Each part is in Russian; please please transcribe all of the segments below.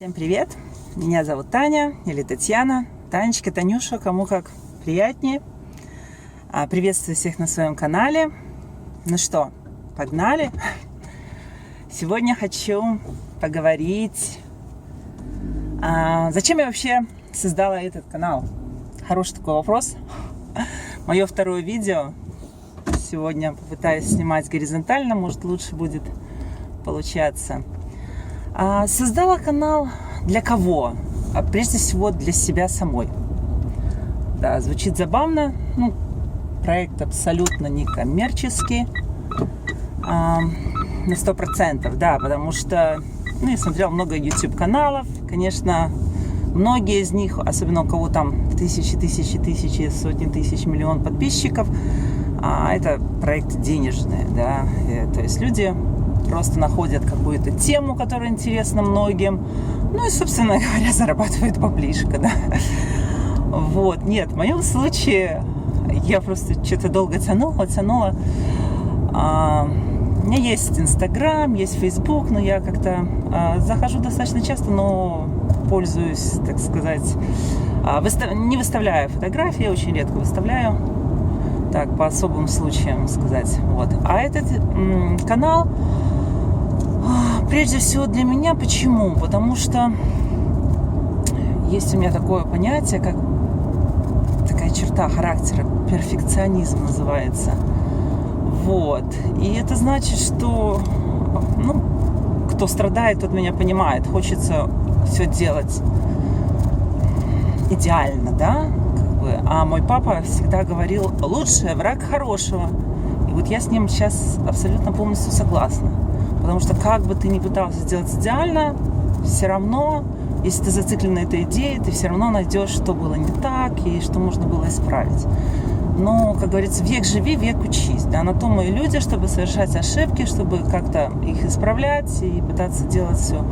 Всем привет! Меня зовут Таня или Татьяна. Танечка, Танюша, кому как приятнее. Приветствую всех на своем канале. Ну что, погнали! Сегодня хочу поговорить, зачем я вообще создала этот канал. Хороший такой вопрос. Мое второе видео. Сегодня попытаюсь снимать горизонтально, может лучше будет получаться. Создала канал для кого? Прежде всего для себя самой. Да, звучит забавно. Проект абсолютно не коммерческий. На 100%, да, потому что я смотрела много YouTube каналов. Конечно, многие из них, особенно у кого там тысячи, сотни тысяч, миллион подписчиков, это проекты денежные, да. То есть люди просто находят какую-то тему, которая интересна многим, и, собственно говоря, зарабатывают баблишко, да. Вот, нет, в моем случае я просто что-то долго тянула. У меня есть Инстаграм, есть Фейсбук, но я как-то захожу достаточно часто, но пользуюсь, так сказать, не выставляю фотографии, очень редко выставляю, так, по особым случаям сказать, вот. А этот канал прежде всего для меня. Почему? Потому что есть у меня такое понятие, как такая черта характера, перфекционизм называется. Вот. И это значит, что кто страдает, тот меня понимает. Хочется все делать идеально, да? А мой папа всегда говорил: лучшее враг хорошего. И вот я с ним сейчас абсолютно полностью согласна. Потому что как бы ты ни пытался сделать идеально, все равно, если ты зациклен на этой идее, ты все равно найдешь, что было не так и что можно было исправить. Но, как говорится, век живи, век учись. Да? На то мы и люди, чтобы совершать ошибки, чтобы как-то их исправлять и пытаться делать все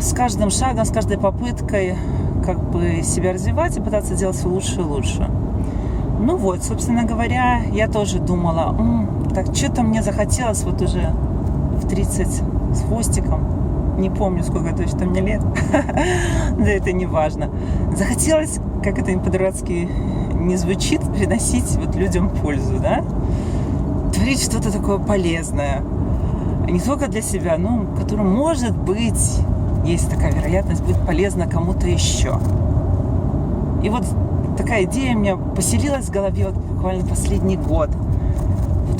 с каждым шагом, с каждой попыткой как бы себя развивать и пытаться делать все лучше и лучше. Вот, собственно говоря, я тоже думала, так что-то мне захотелось вот уже в 30 с хвостиком, не помню, сколько точно мне лет, да это не важно. Захотелось, как это по-дурацки не звучит, приносить вот людям пользу, да? Творить что-то такое полезное. Не только для себя, которое, может быть, есть такая вероятность, будет полезно кому-то еще. И вот такая идея у меня поселилась в голове вот буквально последний год.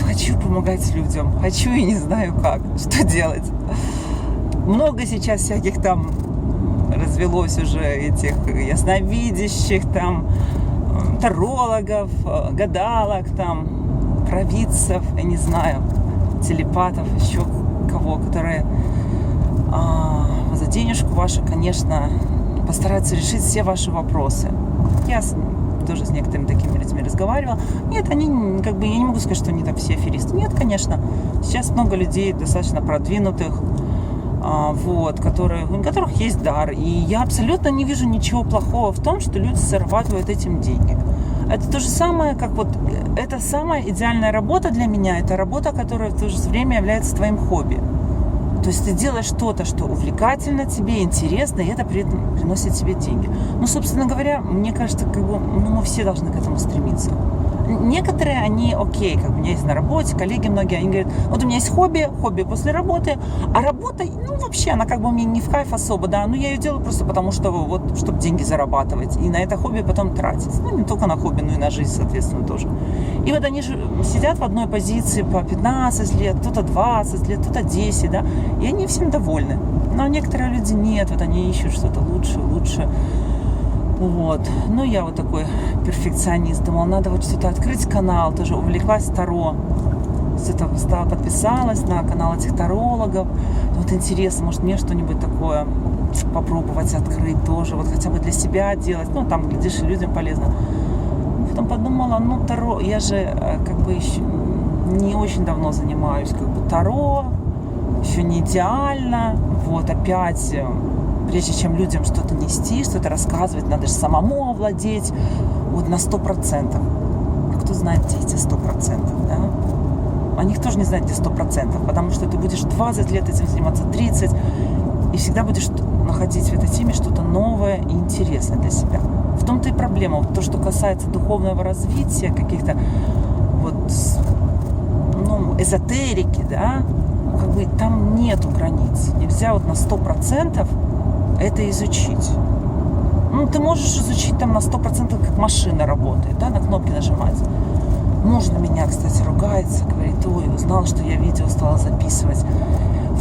Хочу помогать людям, хочу и не знаю как, что делать. Много сейчас всяких там развелось уже этих ясновидящих, там, тарологов, гадалок, там, провидцев, я не знаю, телепатов, еще кого, которые за денежку вашу, конечно, постараются решить все ваши вопросы. Я тоже с некоторыми такими людьми разговаривала. Нет, они я не могу сказать, что они там все аферисты. Нет, конечно. Сейчас много людей достаточно продвинутых, у которых есть дар. И я абсолютно не вижу ничего плохого в том, что люди зарабатывают этим деньги. Это то же самое, как это самая идеальная работа для меня. Это работа, которая в то же время является твоим хобби. То есть ты делаешь что-то, что увлекательно тебе, интересно, и это при этом приносит тебе деньги. Собственно говоря, мне кажется, мы все должны к этому стремиться. Некоторые, они окей, у меня есть на работе, коллеги многие, они говорят: вот у меня есть хобби после работы, а работа, вообще, она мне не в кайф особо, да, я ее делаю просто потому, что чтобы деньги зарабатывать, и на это хобби потом тратить. Не только на хобби, но и на жизнь, соответственно, тоже. И вот они же сидят в одной позиции по 15 лет, кто-то 20 лет, кто-то 10, да, и они всем довольны. Но некоторые люди нет, они ищут что-то лучше. Вот. Я такой перфекционист. Думала, надо что-то открыть канал. Тоже увлеклась Таро. Подписалась на канал этих тарологов. Интересно, может мне что-нибудь такое попробовать открыть тоже. Хотя бы для себя делать. Там, глядишь, и людям полезно. Потом подумала, Таро, я же еще не очень давно занимаюсь Таро. Еще не идеально. Опять... Прежде чем людям что-то нести, что-то рассказывать, надо же самому овладеть на 100%. А кто знает, где эти 100%, да? О них тоже не знают, где 100%, потому что ты будешь 20 лет этим заниматься, 30, и всегда будешь находить в этой теме что-то новое и интересное для себя. В том-то и проблема. Вот то, что касается духовного развития, каких-то вот, ну, эзотерики, да, как бы там нету границ. Нельзя вот на 100% это изучить. Ну, ты можешь изучить там на 100%, как машина работает, да, на кнопки нажимать. Муж на меня, кстати, ругается, говорит: ой, узнал, что я видео стала записывать.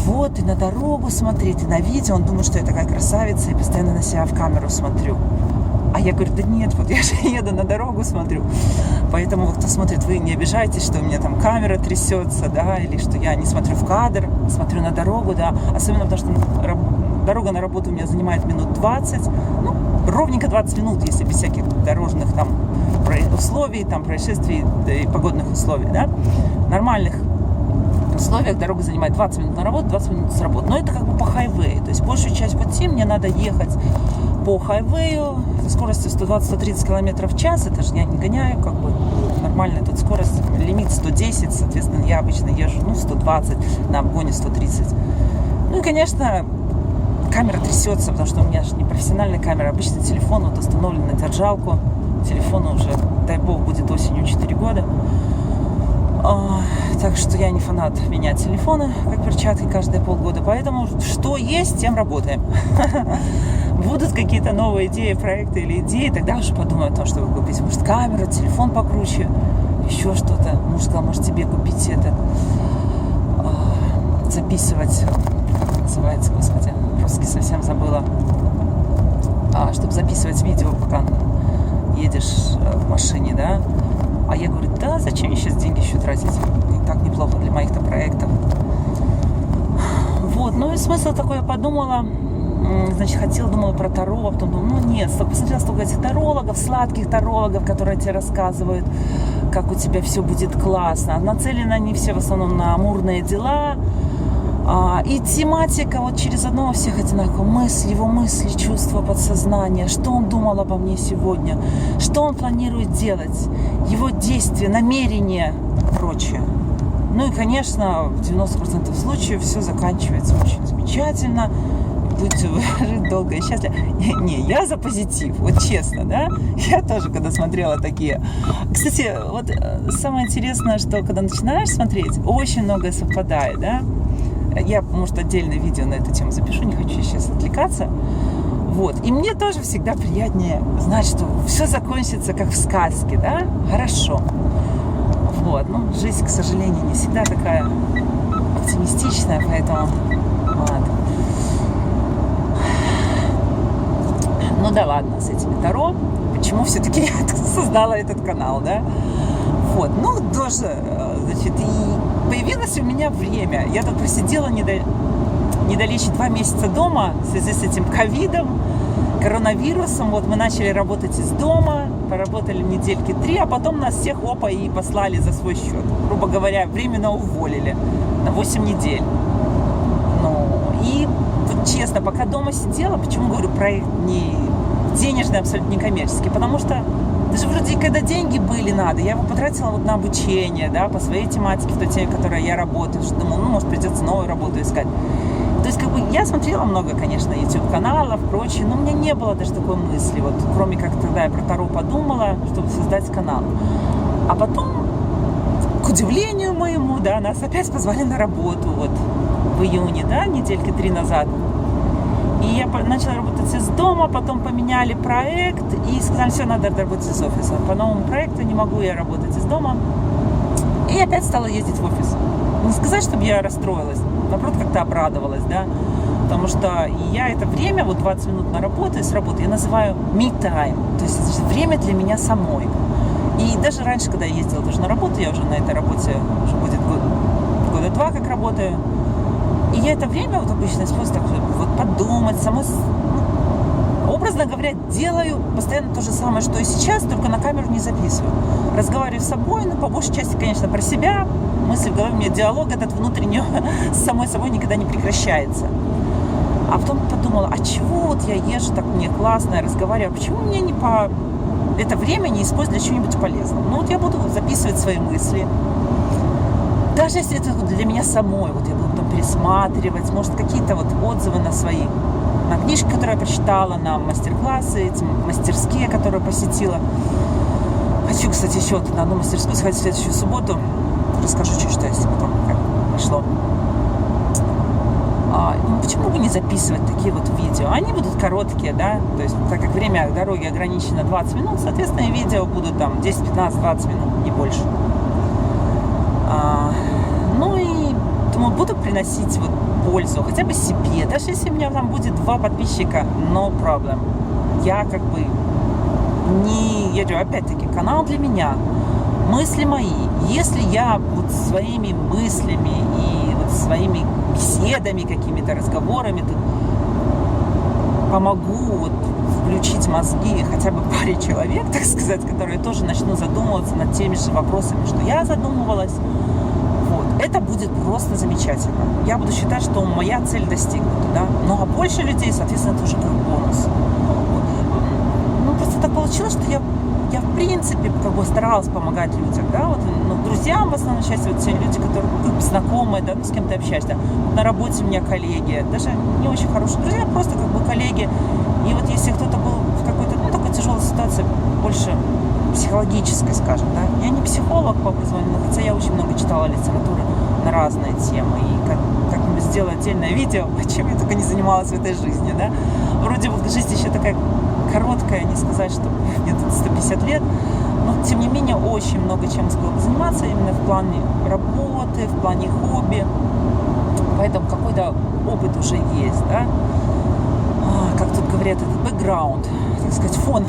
Вот, и на дорогу смотреть, и на видео. Он думает, что я такая красавица, и постоянно на себя в камеру смотрю. А я говорю: да нет, вот я же еду на дорогу, смотрю. Поэтому, кто смотрит, вы не обижайтесь, что у меня там камера трясется, да, или что я не смотрю в кадр, смотрю на дорогу, да. Особенно потому, что дорога на работу у меня занимает минут 20, ну, ровненько 20 минут, если без всяких дорожных там условий, там происшествий, да, и погодных условий, да. В нормальных условиях дорога занимает 20 минут на работу, 20 минут с работы. Но это как бы по хайвею, то есть большую часть пути мне надо ехать по хайвею со скоростью 120-130 км в час. Это же я не гоняю, как бы нормальная тут скорость, лимит 110, соответственно, я обычно езжу, ну, 120, на обгоне 130. Ну и, конечно, камера трясется, потому что у меня же не профессиональная камера, обычный телефон, вот установлен на держалку. Телефону уже, дай бог, будет осенью 4 года. Так что я не фанат менять телефоны, как перчатки, каждые полгода. Поэтому что есть, тем работаем. Будут какие-то новые идеи, проекты или идеи, тогда уже подумаю о том, чтобы купить, может, камеру, телефон покруче, еще что-то. Муж сказал: может, тебе купить это, записывать, называется, господи, просто совсем забыла, чтобы записывать видео, пока едешь в машине, да. А я говорю: да, зачем мне сейчас деньги еще тратить? И так неплохо для моих-то проектов. Вот, ну и смысл такой, я подумала, значит, думала про Таро, а потом думала, ну нет, посмотрела столько этих тарологов, сладких тарологов, которые тебе рассказывают, как у тебя все будет классно. Нацелены они все в основном на амурные дела. И тематика вот через одного всех одинаково. Его мысли, чувства, подсознание. Что он думал обо мне сегодня? Что он планирует делать? Его действия, намерения и прочее. Ну и, конечно, в 90% случаев все заканчивается очень замечательно. Будете жить долго и счастливо. Не, я за позитив, вот честно, да. Я тоже, когда смотрела такие. Кстати, вот самое интересное, что когда начинаешь смотреть, очень многое совпадает, да. Я, может, отдельное видео на эту тему запишу, не хочу сейчас отвлекаться. Вот. И мне тоже всегда приятнее знать, что все закончится как в сказке, да? Хорошо. Вот. Ну, жизнь, к сожалению, не всегда такая оптимистичная, поэтому ладно. Ну да ладно, с этими Таро. Почему все-таки я создала этот канал, да? Вот. Ну, тоже, значит, и появилось у меня время. Я тут просидела недалече 2 месяца дома в связи с этим ковидом, коронавирусом. Вот мы начали работать из дома, поработали недельки 3, а потом нас всех и послали за свой счет. Грубо говоря, временно уволили на 8 недель. Ну, и вот честно, пока дома сидела, почему говорю, проект не денежный, абсолютно не коммерческий, потому что даже вроде когда деньги были надо, я его потратила вот на обучение, да, по своей тематике, в той теме, в которой я работаю, что думала, ну, может, придется новую работу искать. То есть, как бы, я смотрела много, конечно, YouTube-каналов, прочее, но у меня не было даже такой мысли, вот, кроме как тогда я про Таро подумала, чтобы создать канал. А потом, к удивлению моему, да, нас опять позвали на работу, вот, в июне, да, недельки 3 назад. И я начала работать из дома, потом поменяли проект и сказали, все, надо работать из офиса. По новому проекту не могу я работать из дома. И опять стала ездить в офис. Не сказать, чтобы я расстроилась, наоборот, как-то обрадовалась, да. Потому что я это время, вот 20 минут на работу и с работы, я называю me time. То есть это время для меня самой. И даже раньше, когда я ездила тоже на работу, я уже на этой работе, уже будет года 2 как работаю. И я это время вот обычно использую так, вот подумать, самой, ну, образно говоря, делаю постоянно то же самое, что и сейчас, только на камеру не записываю. Разговариваю с собой, но по большей части, конечно, про себя. Мысли в голове, у меня диалог этот внутренний с самой собой никогда не прекращается. А потом подумала, а чего вот я езжу, так мне классно, я разговариваю, а почему мне не по это время не использовать для чего-нибудь полезного? Ну вот я буду записывать свои мысли. Даже если это для меня самой, вот я буду там пересматривать, может, какие-то вот отзывы на свои на книжки, которые я прочитала, на мастер-классы, эти мастерские, которые посетила. Хочу, кстати, еще на одну мастерскую сходить в следующую субботу. Расскажу чуть что, если потом как пошло. Почему бы не записывать такие вот видео? Они будут короткие, да, то есть, так как время дороги ограничено 20 минут, соответственно, видео будут там 10, 15, 20 минут, не больше. Ну и, думаю, буду приносить вот пользу, хотя бы себе. Даже если у меня там будет 2 подписчика, no problem. Я как бы я говорю, опять-таки, канал для меня, мысли мои. Если я вот своими мыслями и вот своими беседами, какими-то разговорами тут помогу вот включить мозги хотя бы паре человек, так сказать, которые тоже начнут задумываться над теми же вопросами, что я задумывалась, вот, это будет просто замечательно. Я буду считать, что моя цель достигнута, да. Ну, а больше людей, соответственно, это уже как бонус. Вот. Ну, просто так получилось, что я в принципе как бы старалась помогать людям, да, вот, ну, друзьям в основном части, вот те люди, которые как бы знакомые, да, ну, с кем ты общаешься, вот на работе у меня коллеги, даже не очень хорошие друзья, просто как бы коллеги, и вот если кто-то был в какой-то, ну, такой тяжелой ситуации, больше психологической, скажем, да, я не психолог по образованию, но хотя я очень много читала литературы на разные темы, и как-нибудь сделала отдельное видео, чем я только не занималась в этой жизни, да, вроде вот жизнь еще такая короткая, не сказать, что мне тут 150 лет, но тем не менее очень много чем успела заниматься именно в плане работы, в плане хобби, поэтому какой-то опыт уже есть, да, как тут говорят, это бэкграунд, так сказать, фон,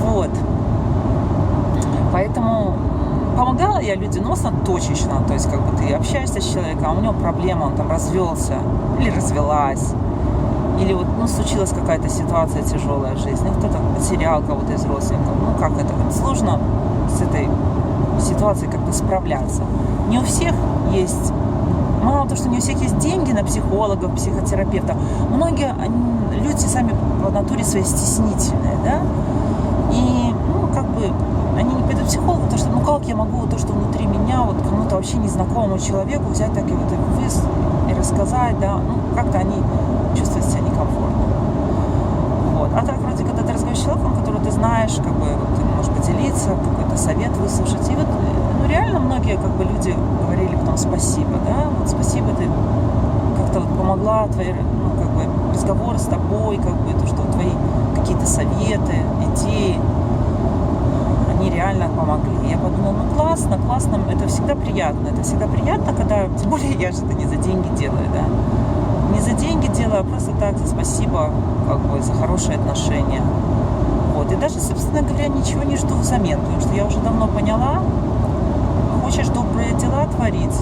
вот, поэтому помогала я людям, но в основном точечно, то есть как бы ты общаешься с человеком, а у него проблема, он там развелся или развелась, или вот, ну, случилась какая-то ситуация тяжелая в жизни, кто-то потерял кого-то из родственников, ну, как это, сложно с этой ситуацией как-то справляться. Не у всех есть, мало того, что не у всех есть деньги на психологов, психотерапевтов, многие люди сами по натуре своей стеснительные, да, и, ну, как бы, они не пойдут к психологу, потому что, ну, как я могу то, что внутри меня, вот кому-то вообще незнакомому человеку взять так и вот и рассказать, да, ну, как-то они чувствуют себя некомфортно. Вот. А так, вроде, когда ты разговариваешь с человеком, которого ты знаешь, как бы, вот, ты можешь поделиться, какой-то совет выслушать, и вот, ну, реально многие, как бы, люди говорили потом спасибо, да, вот спасибо, ты как-то вот помогла, твои, ну, как бы, разговоры с тобой, как бы, то, что твои какие-то советы, идеи, они реально помогли. Я подумала, ну, классно, это всегда приятно, когда, тем более я же это не за деньги делаю, да, не за деньги делаю, а просто так, за спасибо, как бы, за хорошие отношения. Вот. И даже, собственно говоря, ничего не жду взамен, потому что я уже давно поняла, хочешь добрые дела творить,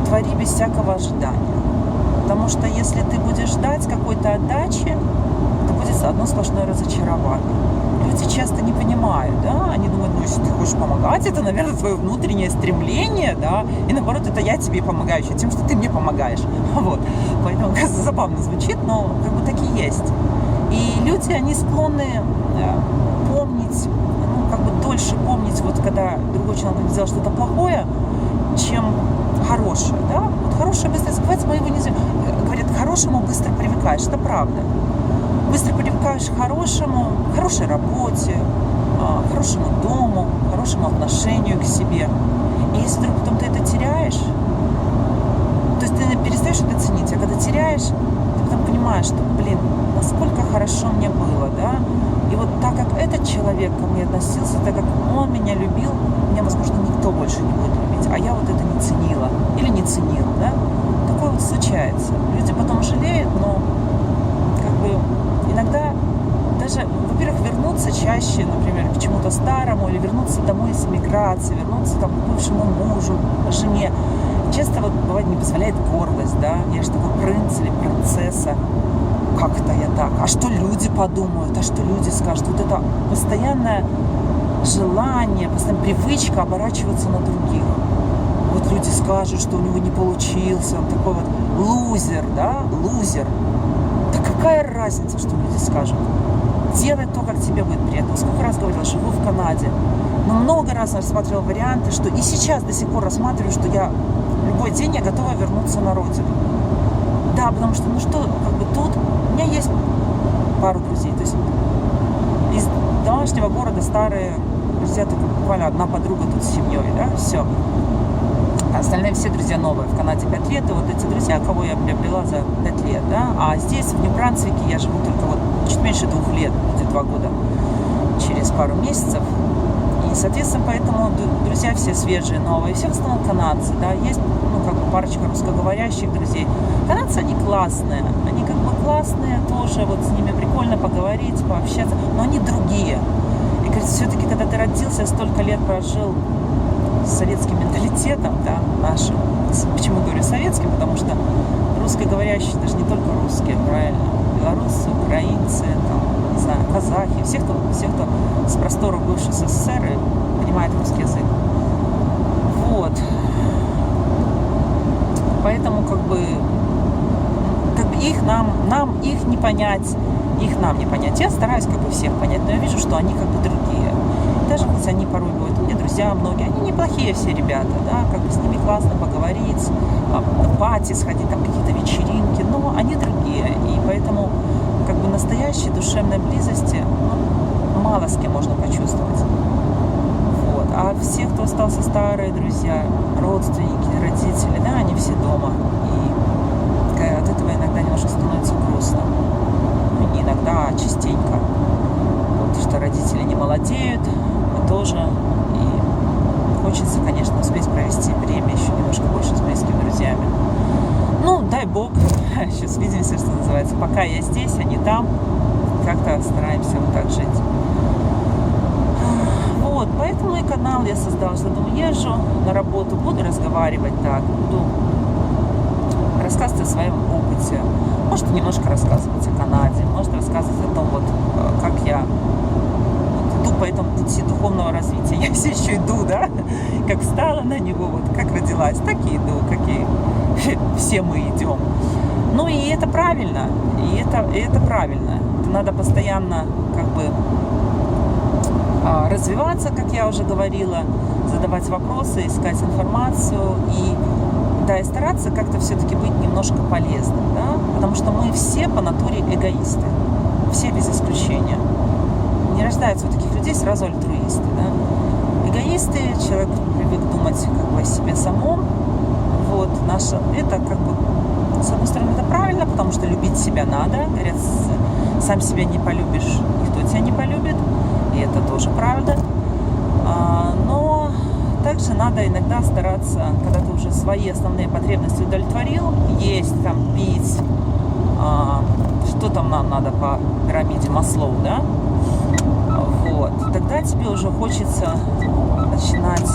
твори без всякого ожидания. Потому что если ты будешь ждать какой-то отдачи, это будет одно сплошное разочарование. Люди часто не понимают, да, они думают, ну, если ты хочешь помогать, это, наверное, твое внутреннее стремление, да, и наоборот, это я тебе помогаю еще тем, что ты мне помогаешь, вот, поэтому, кажется, забавно звучит, но как бы так и есть. И люди, они склонны помнить, ну, как бы дольше помнить, вот, когда другой человек сделал что-то плохое, чем хорошее, да, вот хорошее быстро забывается, мы его не знаем, говорят, к хорошему быстро привыкаешь, это правда. Быстро привыкаешь к хорошему, хорошей работе, хорошему дому, хорошему отношению к себе. И если вдруг потом ты это теряешь, то есть ты перестаешь это ценить, а когда теряешь, ты потом понимаешь, что, блин, насколько хорошо мне было, да? И вот так как этот человек ко мне относился, так как он меня любил, меня, возможно, никто больше не будет любить, а я вот это не ценила или не ценил, да? Такое вот случается. Люди потом жалеют, но как бы иногда даже, во-первых, вернуться чаще, например, к чему-то старому, или вернуться домой из эмиграции, вернуться там, к бывшему мужу, жене. Часто вот бывает не позволяет гордость, да, я же такой принц или принцесса, как это я так, а что люди подумают, а что люди скажут, вот это постоянное желание, постоянная привычка оборачиваться на других. Вот люди скажут, что у него не получился, он такой вот лузер, да, лузер. Да какая разница, что люди скажут? Делай то, как тебе будет приятно. Сколько раз говорила, живу в Канаде. Но много раз рассматривала варианты, что и сейчас до сих пор рассматриваю, что я любой день я готова вернуться на родину. Да, потому что, ну что, как бы тут у меня есть пару друзей. То есть из домашнего города старые друзья, только буквально одна подруга тут с семьей, да, все. А остальные все друзья новые. В Канаде 5 лет, и вот эти друзья, кого я приобрела за 5 лет, да. А здесь, в Нью-Брансвике, я живу только вот чуть меньше 2 лет, будет 2 года, через пару месяцев. И, соответственно, поэтому друзья все свежие, новые, все в основном канадцы, да. Есть, ну, как бы парочка русскоговорящих друзей. Канадцы, они классные, классные тоже, вот с ними прикольно поговорить, пообщаться, но они другие. И, кажется, все-таки, когда ты родился, столько лет прожил с советским менталитетом, да, нашим. Почему говорю советским? Потому что русскоговорящие, даже не только русские, правильно, белорусы, украинцы, там, не знаю, казахи, все, кто с просторов бывшей СССР и понимает русский язык. Вот. Поэтому, как бы их не понять, нам не понять. Я стараюсь как бы всех понять, но я вижу, что они как бы другие. Даже хоть они порой бывают, у меня друзья многие, они неплохие все ребята, да, как бы с ними классно поговорить, на пати сходить, там какие-то вечеринки, но они другие, и поэтому как бы настоящей душевной близости, ну, мало с кем можно почувствовать. Вот. А все, кто остался старые друзья, родственники, родители, да, они все дома. И от этого иногда немножко становится грустно. Ну, не иногда, а частенько. Вот, что родители не молодеют, мы тоже. И хочется, конечно, успеть провести время еще немножко больше с близкими друзьями. Ну, дай бог, сейчас видимся, что называется. Пока я здесь, они там. Как-то стараемся вот так жить. Вот, поэтому и канал я создала, что думаю, езжу на работу, буду разговаривать так, буду рассказывать о своем опыте. Может, немножко рассказывать о Канаде, может, рассказывать о том, вот, как я вот, иду по этому пути духовного развития. Я все еще иду, да, как встала на него, вот, как родилась, так и иду, как и все мы идем. Ну, и это правильно, и это правильно. Это надо постоянно, как бы, развиваться, как я уже говорила, задавать вопросы, искать информацию и стараться как-то все-таки быть немножко полезным, да? Потому что мы все по натуре эгоисты, все без исключения. Не рождаются у таких людей сразу альтруисты, да? Эгоисты, человек привык думать как бы о себе самом, вот, это как бы, с одной стороны, это правильно, потому что любить себя надо, говорят, сам себя не полюбишь, никто тебя не полюбит. И это тоже правда. Но также надо иногда стараться, когда ты уже свои основные потребности удовлетворил, есть, там, пить, что там нам надо по пирамиде Маслоу, да? Вот. Тогда тебе уже хочется начинать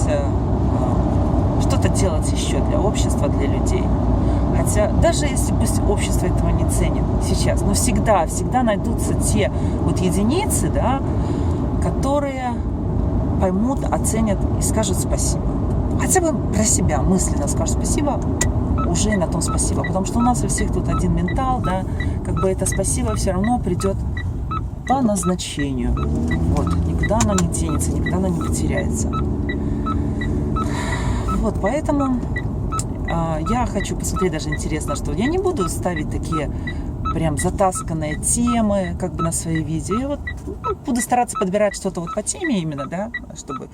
что-то делать еще для общества, для людей. Хотя даже если пусть общество этого не ценит сейчас, но всегда найдутся те вот единицы, да, которые поймут, оценят и скажут спасибо. Хотя бы про себя мысленно скажут спасибо, уже на том спасибо. Потому что у нас у всех тут один ментал, да, как бы это спасибо все равно придет по назначению. Вот, никуда оно не денется, никуда оно не потеряется. Вот, поэтому я хочу посмотреть, даже интересно, что я не буду ставить такие прям затасканные темы, как бы на свои видео. Я вот буду стараться подбирать что-то вот по теме именно, да, чтобы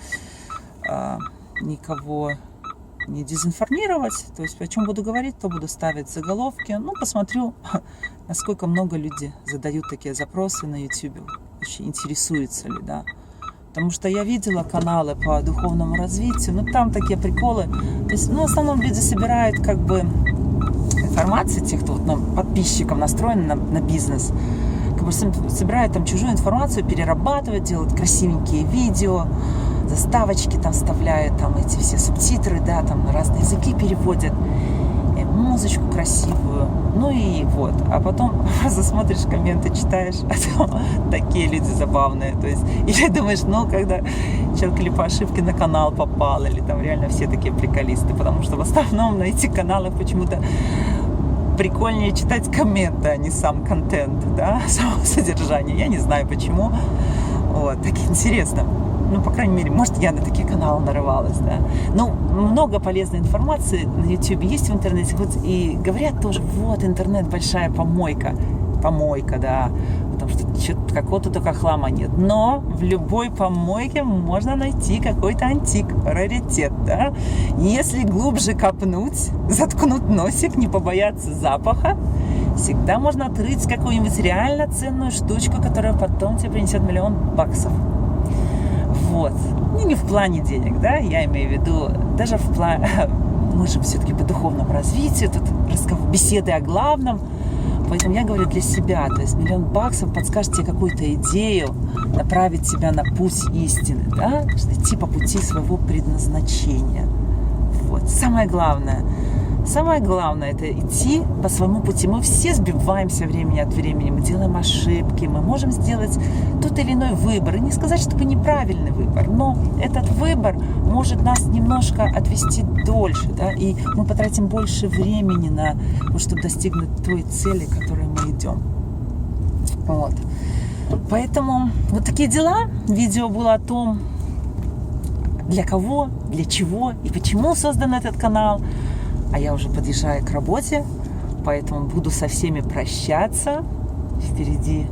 никого не дезинформировать. То есть о чем буду говорить, то буду ставить заголовки. Ну, посмотрю, насколько много люди задают такие запросы на YouTube, вообще интересуются ли, да. Потому что я видела каналы по духовному развитию, ну там такие приколы. То есть, ну, в основном люди собирают как бы информацию, тех, кто вот, подписчиков настроен на бизнес, как бы собирают там чужую информацию, перерабатывают, делают красивенькие видео, заставочки там вставляют, там эти все субтитры, да, там на разные языки переводят, музычку красивую, ну и вот. А потом просто смотришь комменты, читаешь, а там такие люди забавные, то есть, или думаешь, ну, когда человек или по ошибке на канал попал, или там реально все такие приколисты, потому что в основном на этих каналах почему-то прикольнее читать комменты, а не сам контент, да, само содержание. Я не знаю почему. Вот, так интересно. Ну, по крайней мере, может, я на такие каналы нарывалась, да. Ну, много полезной информации на YouTube есть в интернете. Вот, и говорят тоже, вот, интернет большая помойка. Помойка, да. Потому что какого-то только хлама нет. Но в любой помойке можно найти какой-то антик, раритет, да. Если глубже копнуть, заткнуть носик, не побояться запаха, всегда можно открыть какую-нибудь реально ценную штучку, которая потом тебе принесет $1 000 000. Вот. И не в плане денег, да, я имею в виду, даже в плане... Мы же все-таки по духовному развитию, тут беседы о главном. Поэтому я говорю для себя, то есть $1 000 000 подскажет тебе какую-то идею, направить тебя на путь истины, да, идти по пути своего предназначения. Вот. Самое главное это идти по своему пути. Мы все сбиваемся времени от времени, мы делаем ошибки, мы можем сделать тот или иной выбор. И не сказать, чтобы неправильный выбор, но этот выбор может нас немножко отвести дольше, да, и мы потратим больше времени на то, чтобы достигнуть той цели, к которой мы идем. Вот. Поэтому вот такие дела. Видео было о том, для кого, для чего и почему создан этот канал. А я уже подъезжаю к работе, поэтому буду со всеми прощаться. Впереди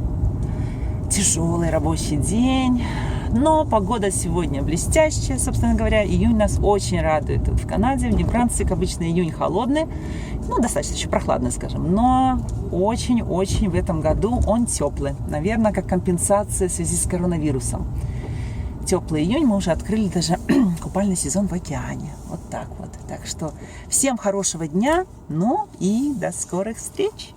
тяжелый рабочий день, но погода сегодня блестящая, собственно говоря. Июнь нас очень радует. Тут в Канаде, в Нью-Брансвике обычно июнь холодный, ну, достаточно еще прохладный, скажем, но очень-очень в этом году он теплый. Наверное, как компенсация в связи с коронавирусом. Теплый июнь, мы уже открыли даже купальный сезон в океане. Вот так вот. Так что всем хорошего дня, ну и до скорых встреч!